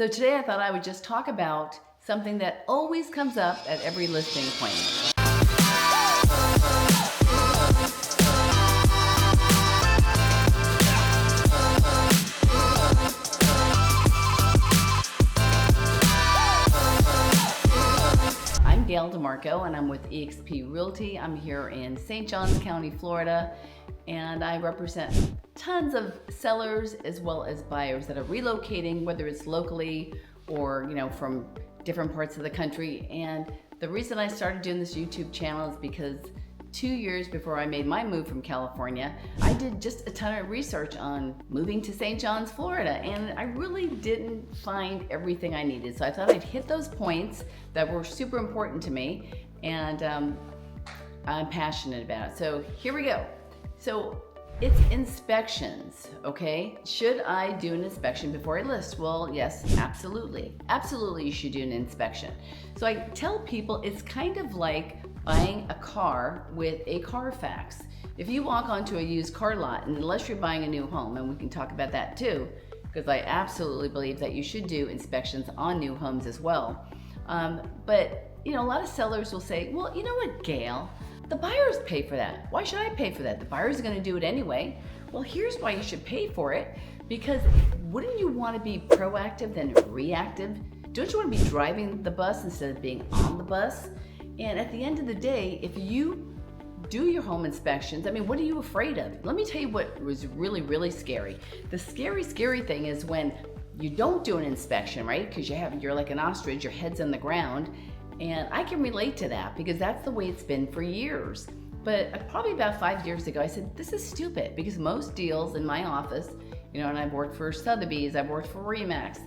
So today I thought I would just talk about something that always comes up at every listing appointment. I'm Gail DeMarco and I'm with eXp Realty. I'm here in St. Johns County, Florida, and I represent tons of sellers as well as buyers that are relocating, whether it's locally or from different parts of the country. And the reason I started doing this YouTube channel is because 2 years before I made my move from California, I did just a ton of research on moving to St. John's, Florida, and I really didn't find everything I needed. So I thought I'd hit those points that were super important to me, and I'm passionate about it. So here we go. So it's inspections, okay? Should I do an inspection before I list? Well, yes, absolutely. Absolutely, you should do an inspection. So I tell people it's kind of like buying a car with a Carfax. If you walk onto a used car lot, and unless you're buying a new home, and we can talk about that too, because I absolutely believe that you should do inspections on new homes as well. But a lot of sellers will say, well, you know what, Gail? The buyers pay for that. Why should I pay for that? The buyers are going to do it anyway. Well, here's why you should pay for it. Because wouldn't you want to be proactive than reactive? Don't you want to be driving the bus instead of being on the bus? And at the end of the day, if you do your home inspections, what are you afraid of? Let me tell you what was really, really scary. The scary thing is when you don't do an inspection, right? Because you're like an ostrich, your head's in the ground. And I can relate to that because that's the way it's been for years. But probably about 5 years ago, I said, this is stupid, because most deals in my office, and I've worked for Sotheby's, I've worked for Remax,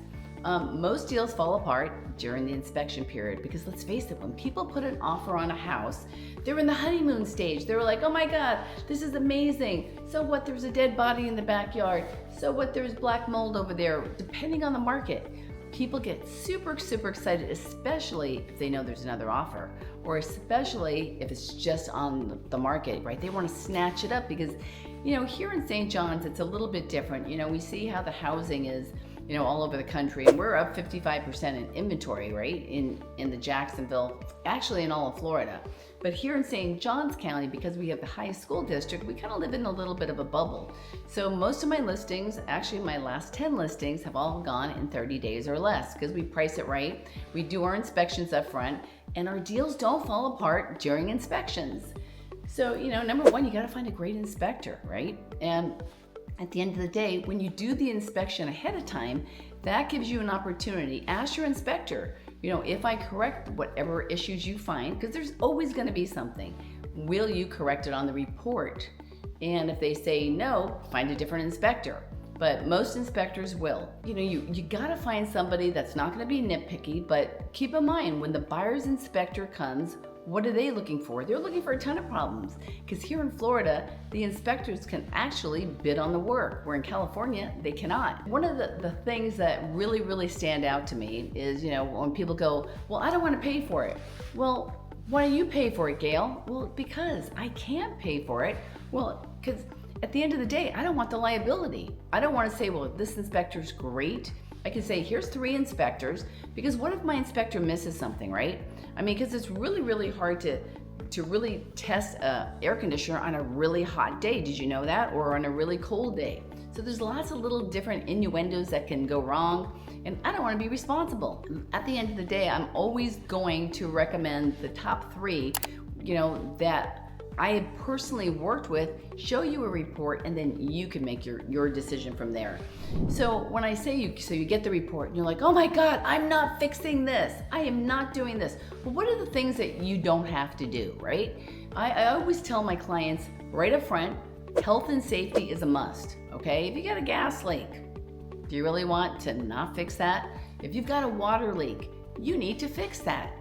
most deals fall apart during the inspection period. Because let's face it, when people put an offer on a house, they're in the honeymoon stage. They're like, oh my God, this is amazing. So what, there's a dead body in the backyard. So what, there's black mold over there, depending on the market. People get super excited, especially if they know there's another offer, or especially if it's just on the market, right? They want to snatch it up because, here in St. John's, it's a little bit different. We see how the housing is, all over the country, and we're up 55% in inventory, right? In the Jacksonville, actually in all of Florida. But here in St. Johns County, because we have the highest school district, we kind of live in a little bit of a bubble. So most of my listings, actually my last 10 listings, have all gone in 30 days or less because we price it right. We do our inspections up front, and our deals don't fall apart during inspections. So, number one, you got to find a great inspector, right? And at the end of the day, when you do the inspection ahead of time, that gives you an opportunity. Ask your inspector, if I correct whatever issues you find, because there's always going to be something, will you correct it on the report? And if they say no, find a different inspector. But most inspectors will. You got to find somebody that's not going to be nitpicky, but keep in mind, when the buyer's inspector comes, what are they looking for? They're looking for a ton of problems, because here in Florida, the inspectors can actually bid on the work, where in California, they cannot. One of the things that really stand out to me is, when people go, well, I don't want to pay for it. Well, why don't you pay for it, Gail? Well, because I can't pay for it. Well, because at the end of the day, I don't want the liability. I don't want to say, well, this inspector's great. I can say, here's 3 inspectors, because what if my inspector misses something, right? Because it's really hard to really test an air conditioner on a really hot day. Did you know that? Or on a really cold day. So there's lots of little different innuendos that can go wrong, and I don't want to be responsible. At the end of the day, I'm always going to recommend the top 3, that I have personally worked with, show you a report, and then you can make your decision from there. So when I say you get the report and you're like, oh my God, I'm not fixing this. I am not doing this. Well, what are the things that you don't have to do, right? I always tell my clients right up front, health and safety is a must, okay? If you got a gas leak, do you really want to not fix that? If you've got a water leak, you need to fix that.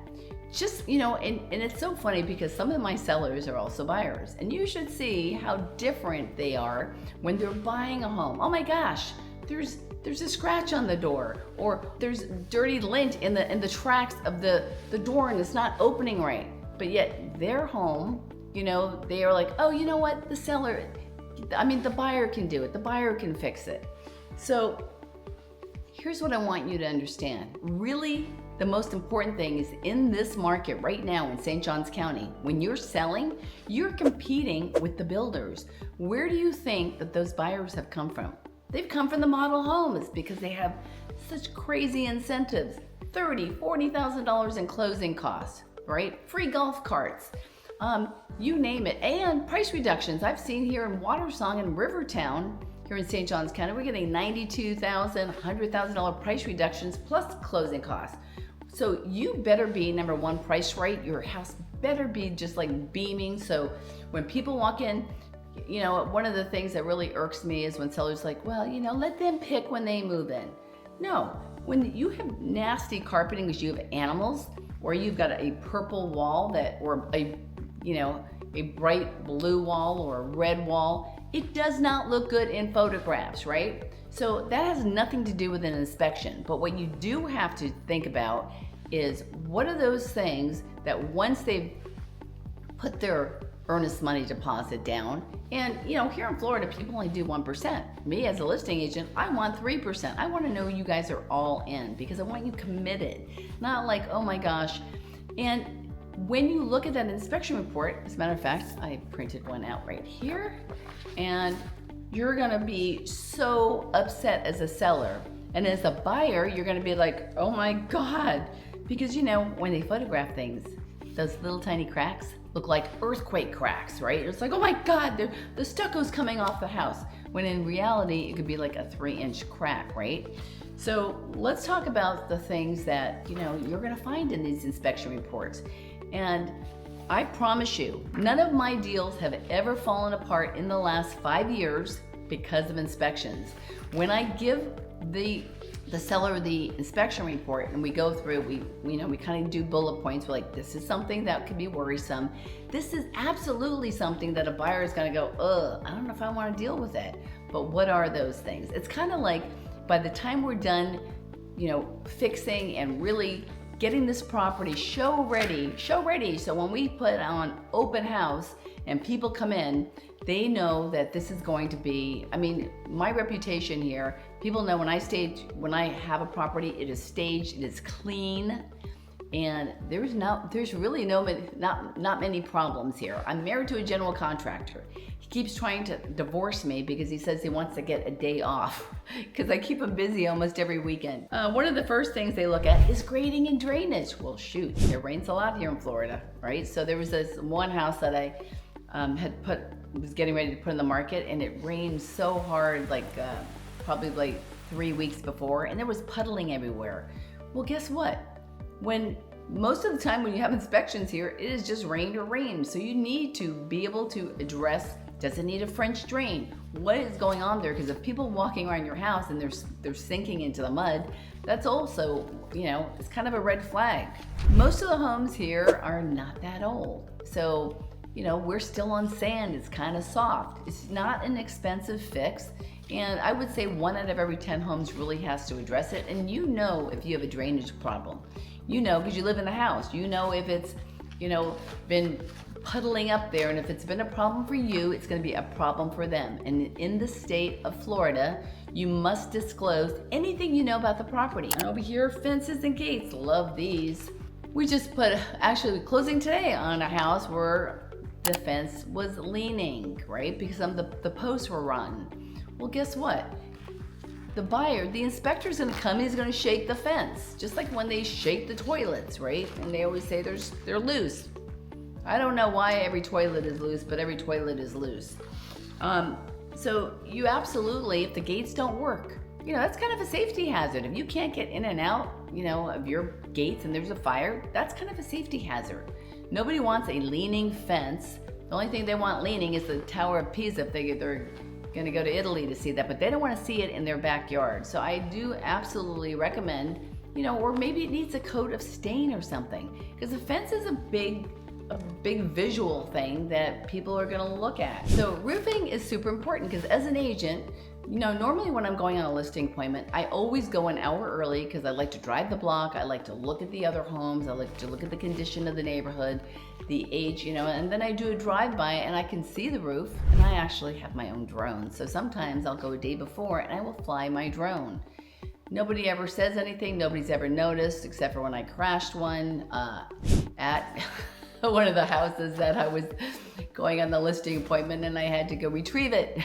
Just, and it's so funny because some of my sellers are also buyers, and you should see how different they are when they're buying a home. Oh my gosh, there's a scratch on the door, or there's dirty lint in the tracks of the door and it's not opening right. But yet their home, they are like, oh, you know what, the buyer can do it. The buyer can fix it. So Here's what I want you to understand. Really, the most important thing is in this market right now in St. Johns County, when you're selling, you're competing with the builders. Where do you think that those buyers have come from? They've come from the model homes because they have such crazy incentives. $30,000, $40,000 in closing costs, right? Free golf carts, you name it. And price reductions. I've seen here in Watersong and Rivertown, here in St. Johns County, we're getting $92,000, $100,000 price reductions plus closing costs. So you better be, number one, priced right. Your house better be just like beaming. So when people walk in, you know, one of the things that really irks me is when sellers like, well, you know, let them pick when they move in. No, when you have nasty carpeting because you have animals, or you've got a purple wall or a bright blue wall or a red wall, it does not look good in photographs, right? So that has nothing to do with an inspection. But what you do have to think about is what are those things that once they've put their earnest money deposit down, and you know, here in Florida, people only do 1%. Me as a listing agent, I want 3%. I want to know you guys are all in because I want you committed, not like, oh my gosh. And when you look at that inspection report, as a matter of fact, I printed one out right here, and you're gonna be so upset as a seller. And as a buyer, you're gonna be like, oh my God, because you know, when they photograph things, those little tiny cracks look like earthquake cracks, right? It's like, oh my God, the stucco's coming off the house. When in reality, it could be like a 3-inch crack, right? So let's talk about the things that, you know, you're gonna find in these inspection reports. And I promise you, none of my deals have ever fallen apart in the last 5 years because of inspections. When I give the seller the inspection report and we go through, we kind of do bullet points. We're like, this is something that could be worrisome. This is absolutely something that a buyer is gonna go, I don't know if I wanna deal with it. But what are those things? It's kind of like by the time we're done, you know, fixing and really getting this property show ready. So when we put on open house and people come in, they know that this is going to be, I mean, my reputation here, people know when I have a property, it is staged, it is clean, and there's really not many problems here. I'm married to a general contractor. He keeps trying to divorce me because he says he wants to get a day off because I keep him busy almost every weekend. One of the first things they look at is grading and drainage. Well, shoot, it rains a lot here in Florida, right? So there was this one house that I was getting ready to put in the market, and it rained so hard, like probably like 3 weeks before, and there was puddling everywhere. Well, guess what? When most of the time when you have inspections here, it is just rained or rain. So you need to be able to address, does it need a French drain? What is going on there? Because if people walking around your house and they're sinking into the mud, that's also, you know, it's kind of a red flag. Most of the homes here are not that old. So, you know, we're still on sand, it's kind of soft. It's not an expensive fix. And I would say 1 out of every 10 homes really has to address it. And you know if you have a drainage problem. You know, because you live in the house. You know if it's, you know, been puddling up there, and if it's been a problem for you, it's going to be a problem for them. And in the state of Florida, you must disclose anything you know about the property. And over here, fences and gates, love these. We just actually closing today on a house where the fence was leaning, right? Because the posts were run. Well, guess what? The buyer, the inspector's gonna come, he's gonna shake the fence, just like when they shake the toilets, right? And they always say they're loose. I don't know why every toilet is loose, but every toilet is loose. So you absolutely, if the gates don't work, you know, that's kind of a safety hazard. If you can't get in and out, you know, of your gates and there's a fire, that's kind of a safety hazard. Nobody wants a leaning fence. The only thing they want leaning is the Tower of Pisa if they're going to go to Italy to see that, but they don't want to see it in their backyard. So I do absolutely recommend, you know, or maybe it needs a coat of stain or something, because the fence is a big visual thing that people are going to look at. So roofing is super important because as an agent, you know, normally when I'm going on a listing appointment, I always go an hour early because I like to drive the block. I like to look at the other homes. I like to look at the condition of the neighborhood, the age, you know, and then I do a drive-by and I can see the roof, and I actually have my own drone. So sometimes I'll go a day before and I will fly my drone. Nobody ever says anything. Nobody's ever noticed, except for when I crashed one at one of the houses that I was going on the listing appointment, and I had to go retrieve it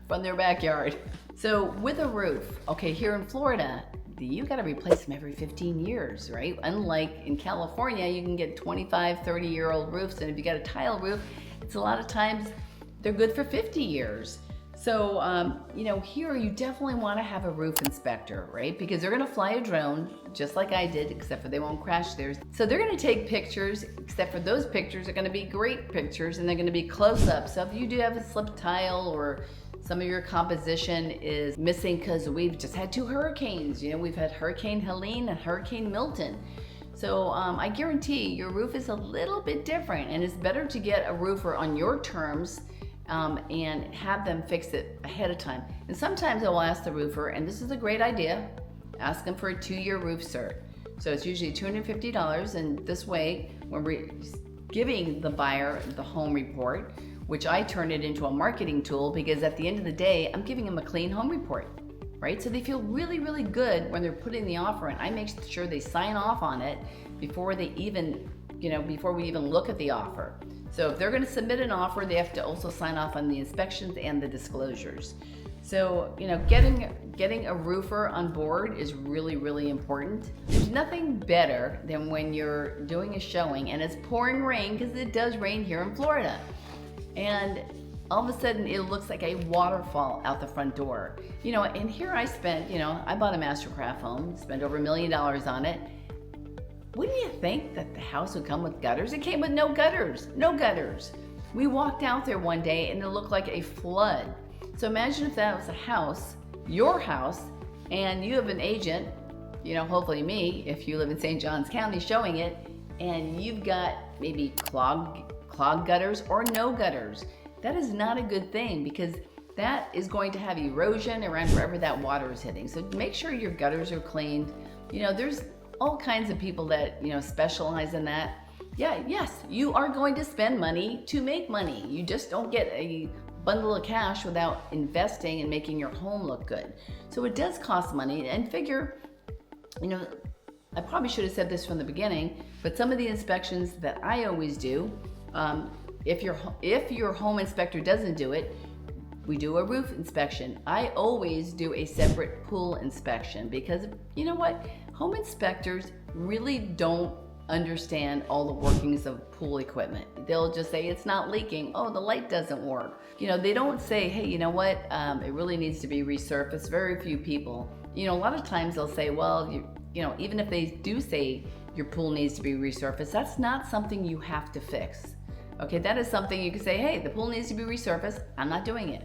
from their backyard. So with a roof, okay, here in Florida, you got to replace them every 15 years, right? Unlike in California, you can get 25, 30-year-old roofs, and if you got a tile roof, it's a lot of times they're good for 50 years. So, here you definitely want to have a roof inspector, right? Because they're going to fly a drone, just like I did, except for they won't crash theirs. So they're going to take pictures, except for those pictures are going to be great pictures, and they're going to be close up. So if you do have a slip tile, or some of your composition is missing, because we've just had 2 hurricanes. We've had Hurricane Helene and Hurricane Milton. So I guarantee your roof is a little bit different, and it's better to get a roofer on your terms and have them fix it ahead of time. And sometimes I will ask the roofer, and this is a great idea, ask them for a 2-year roof cert. So it's usually $250, and this way, when we're giving the buyer the home report, which I turn it into a marketing tool, because at the end of the day, I'm giving them a clean home report, right? So they feel really, really good when they're putting the offer in. I make sure they sign off on it before they even, before we even look at the offer. So if they're going to submit an offer, they have to also sign off on the inspections and the disclosures. So, getting a roofer on board is really, really important. There's nothing better than when you're doing a showing and it's pouring rain, because it does rain here in Florida. And all of a sudden it looks like a waterfall out the front door. And here I spent, I bought a Mastercraft home, spent over $1 million on it. Wouldn't you think that the house would come with gutters? It came with no gutters, no gutters. We walked out there one day and it looked like a flood. So imagine if that was a house, your house, and you have an agent, hopefully me, if you live in St. Johns County, showing it, and you've got maybe clogged gutters or no gutters. That is not a good thing, because that is going to have erosion around wherever that water is hitting. So make sure your gutters are cleaned. There's all kinds of people that specialize in that. Yes, you are going to spend money to make money. You just don't get a bundle of cash without investing and making your home look good. So it does cost money. And figure, I probably should have said this from the beginning, but some of the inspections that I always do, if your home inspector doesn't do it, we do a roof inspection. I always do a separate pool inspection, because home inspectors really don't understand all the workings of pool equipment. They'll just say it's not leaking. Oh, the light doesn't work. They don't say, hey, it really needs to be resurfaced. Very few people. A lot of times they'll say, well, even if they do say your pool needs to be resurfaced, that's not something you have to fix. Okay, that is something you can say, hey, the pool needs to be resurfaced. I'm not doing it.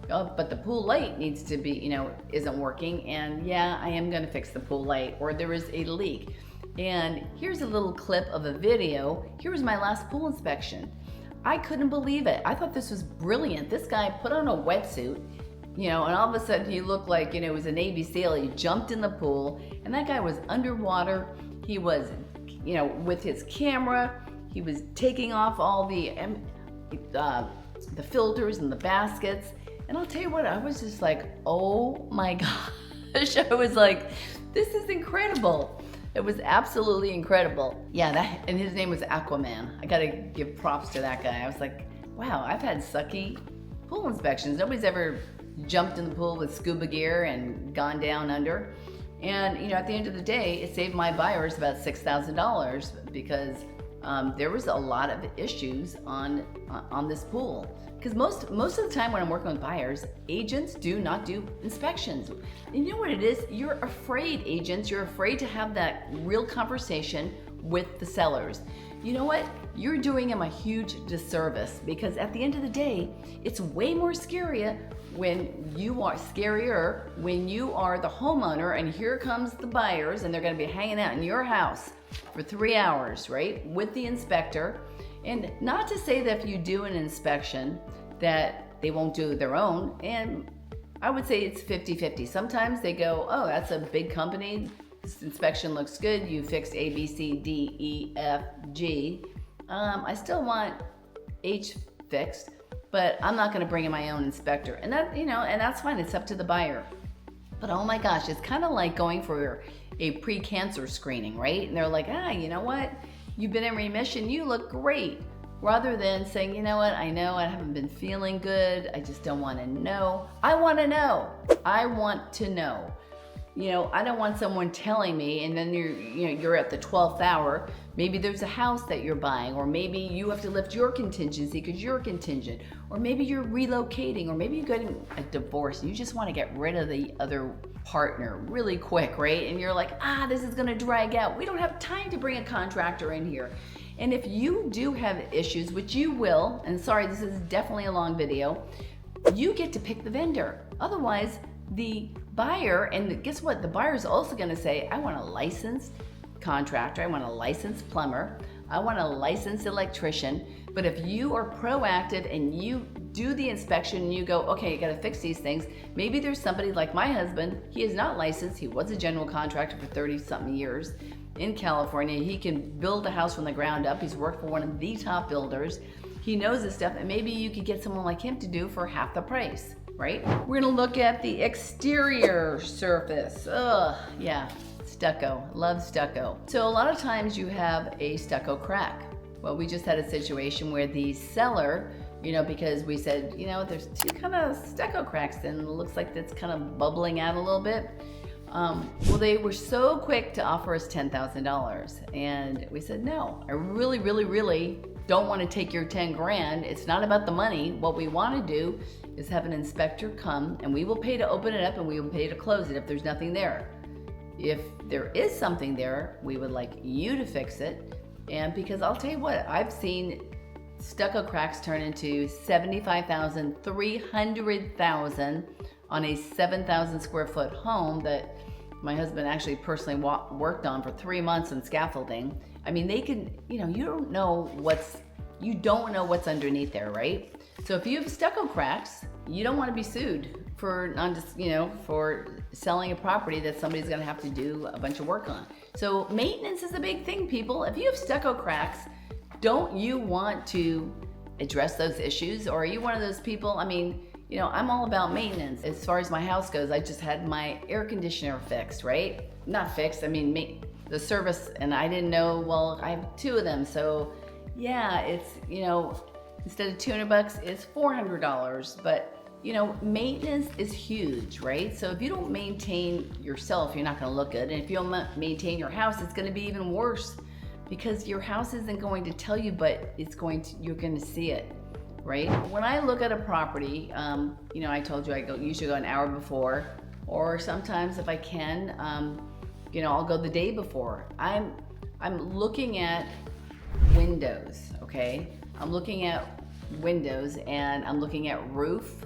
But the pool light needs to be, isn't working, and yeah, I am going to fix the pool light, or there is a leak. And here's a little clip of a video. Here was my last pool inspection. I couldn't believe it. I thought this was brilliant. This guy put on a wetsuit, and all of a sudden he looked like, it was a Navy SEAL. He jumped in the pool, and that guy was underwater. He was, with his camera, he was taking off all the filters and the baskets. And I'll tell you what, I was just like, oh my gosh. I was like, this is incredible. It was absolutely incredible. Yeah, and his name was Aquaman. I gotta give props to that guy. I was like, wow, I've had sucky pool inspections. Nobody's ever jumped in the pool with scuba gear and gone down under. And at the end of the day, it saved my buyers about $6,000, because there was a lot of issues on this pool. Because most of the time when I'm working with buyers, agents do not do inspections. And you know what it is? You're afraid, agents. You're afraid to have that real conversation with the sellers. You know what? You're doing them a huge disservice, because at the end of the day, it's way more scarier when you are the homeowner, and here comes the buyers, and they're going to be hanging out in your house for 3 hours, right, with the inspector. And not to say that if you do an inspection that they won't do their own, and I would say it's 50-50. Sometimes they go, oh, that's a big company, this inspection looks good, you fixed A, B, C, D, E, F, G. I still want H fixed, but I'm not going to bring in my own inspector. And that, and that's fine, it's up to the buyer. But oh my gosh, it's kind of like going for a pre-cancer screening, right? And they're like, you know what? You've been in remission, you look great. Rather than saying, you know what, I know I haven't been feeling good, I just don't want to know. I want to know. I want to know. You know, I don't want someone telling me, and then you're at the 12th hour. Maybe there's a house that you're buying, or maybe you have to lift your contingency because you're contingent, or maybe you're relocating, or maybe you're getting a divorce and you just want to get rid of the other partner really quick, right? And you're like, this is going to drag out. We don't have time to bring a contractor in here. And if you do have issues, which you will, and sorry, this is definitely a long video, you get to pick the vendor. Otherwise, the buyer, and guess what? The buyer is also going to say, I want a licensed contractor, I want a licensed plumber, I want a licensed electrician. But if you are proactive and you do the inspection and you go, okay, you got to fix these things. Maybe there's somebody like my husband, he is not licensed, he was a general contractor for 30 something years in California. He can build a house from the ground up. He's worked for one of the top builders. He knows this stuff, and maybe you could get someone like him to do for half the price, right? We're gonna look at the exterior surface. Yeah, stucco, love stucco. So a lot of times you have a stucco crack. Well, we just had a situation where the seller, because we said, there's two kind of stucco cracks and it looks like that's kind of bubbling out a little bit. Well, they were so quick to offer us $10,000, and we said, no, I really, really, really don't want to take your 10 grand. It's not about the money. What we want to do is have an inspector come, and we will pay to open it up and we will pay to close it if there's nothing there. If there is something there, we would like you to fix it. And because I'll tell you what, I've seen stucco cracks turn into $75,000, $300,000 on a 7,000 square foot home that my husband actually personally worked on for 3 months in scaffolding. I mean, they can, you don't know what's underneath there, right? So if you have stucco cracks, you don't want to be sued for for selling a property that somebody's going to have to do a bunch of work on. So maintenance is a big thing, people. If you have stucco cracks, don't you want to address those issues? Or are you one of those people? I mean, I'm all about maintenance. As far as my house goes, I just had my air conditioner fixed, right? Not fixed, I mean, the service, and I didn't know, well, I have 2 of them. So yeah, it's, instead of $200, it's $400. But, maintenance is huge, right? So if you don't maintain yourself, you're not gonna look good. And if you don't maintain your house, it's gonna be even worse because your house isn't going to tell you, but you're gonna see it. Right? When I look at a property, I told you I usually go an hour before, or sometimes if I can, I'll go the day before. I'm looking at windows, okay? I'm looking at windows, and I'm looking at roof,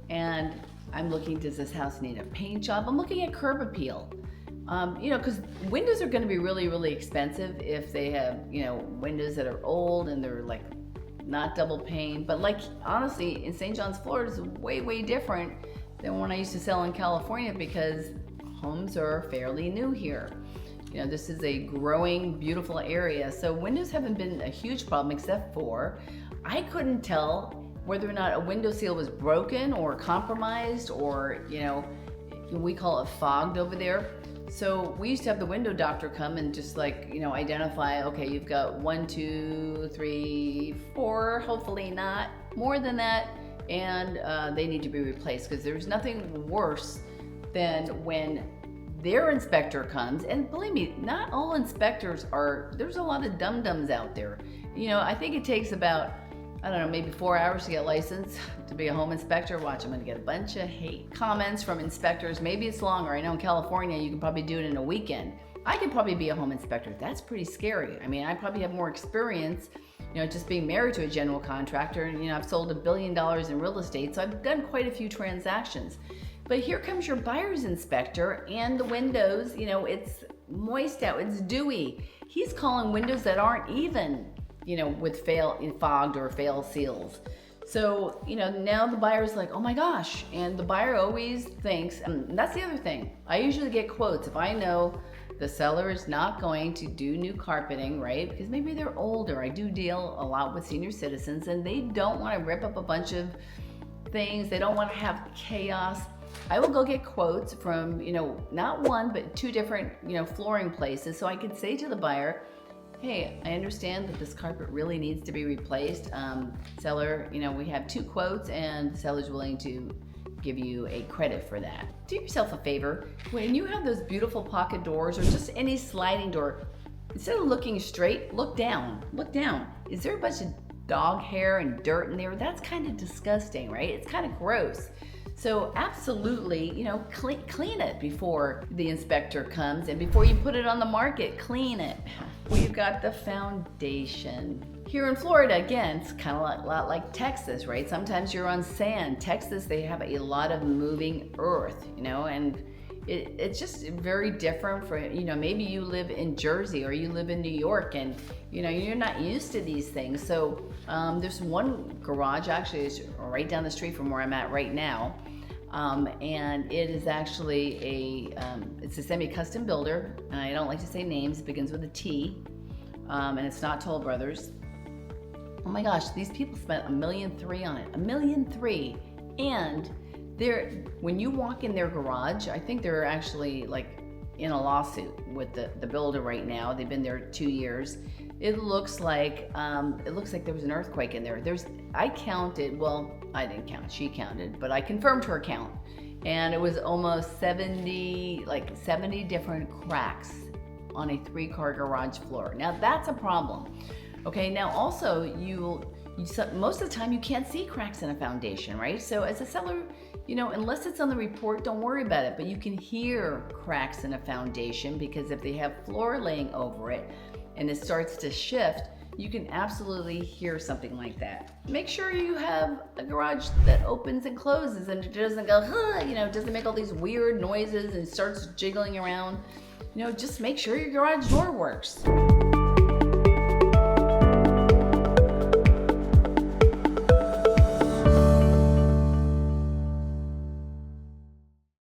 and I'm looking, does this house need a paint job? I'm looking at curb appeal. Because windows are going to be really, really expensive if they have, windows that are old and they're like not double pane. But like, honestly, in St. John's, Florida is way, way different than when I used to sell in California because homes are fairly new here. This is a growing, beautiful area. So windows haven't been a huge problem, except for I couldn't tell whether or not a window seal was broken or compromised, or, we call it fogged over there. So we used to have the window doctor come and just identify, okay, you've got 1, 2, 3, 4, hopefully not more than that, and they need to be replaced, because there's nothing worse than when their inspector comes, and believe me, not all inspectors there's a lot of dum-dums out there. I think it takes about, I don't know, maybe 4 hours to get licensed to be a home inspector. Watch, I'm gonna get a bunch of hate comments from inspectors. Maybe it's longer. I know in California, you can probably do it in a weekend. I could probably be a home inspector. That's pretty scary. I mean, I probably have more experience, just being married to a general contractor. And, I've sold $1 billion in real estate, so I've done quite a few transactions. But here comes your buyer's inspector, and the windows, it's moist out, it's dewy. He's calling windows that aren't even, with fogged or fail seals. So, now the buyer's like, oh my gosh. And the buyer always thinks, and that's the other thing, I usually get quotes if I know the seller is not going to do new carpeting, right? Because maybe they're older. I do deal a lot with senior citizens, and they don't want to rip up a bunch of things. They don't want to have chaos. I will go get quotes from, not one, but two different, flooring places. So I could say to the buyer, hey, I understand that this carpet really needs to be replaced. Seller, we have two quotes and the seller's willing to give you a credit for that. Do yourself a favor. When you have those beautiful pocket doors or just any sliding door, instead of looking straight, look down. Look down. Is there a bunch of dog hair and dirt in there? That's kind of disgusting, right? It's kind of gross. So absolutely, clean it before the inspector comes, and before you put it on the market, clean it. We've got the foundation. Here in Florida, again, it's kind of a lot like Texas, right? Sometimes you're on sand. Texas, they have a lot of moving earth, and it's just very different for, maybe you live in Jersey or you live in New York and, you're not used to these things. So there's one garage, actually, it's right down the street from where I'm at right now. And it is actually it's a semi-custom builder. I don't like to say names, it begins with a T, and it's not Toll Brothers. Oh my gosh, these people spent $1.3 million on it, $1.3 million. And when you walk in their garage, I think they're actually like in a lawsuit with the builder right now. They've been there 2 years. It looks like there was an earthquake in there. I counted, well, I didn't count, she counted, but I confirmed her count. And it was almost 70 different cracks on a 3-car garage floor. Now that's a problem. Okay, now also most of the time you can't see cracks in a foundation, right? So as a seller, unless it's on the report, don't worry about it, but you can hear cracks in a foundation because if they have floor laying over it and it starts to shift, you can absolutely hear something like that. Make sure you have a garage that opens and closes and it doesn't go, doesn't make all these weird noises and starts jiggling around. Just make sure your garage door works.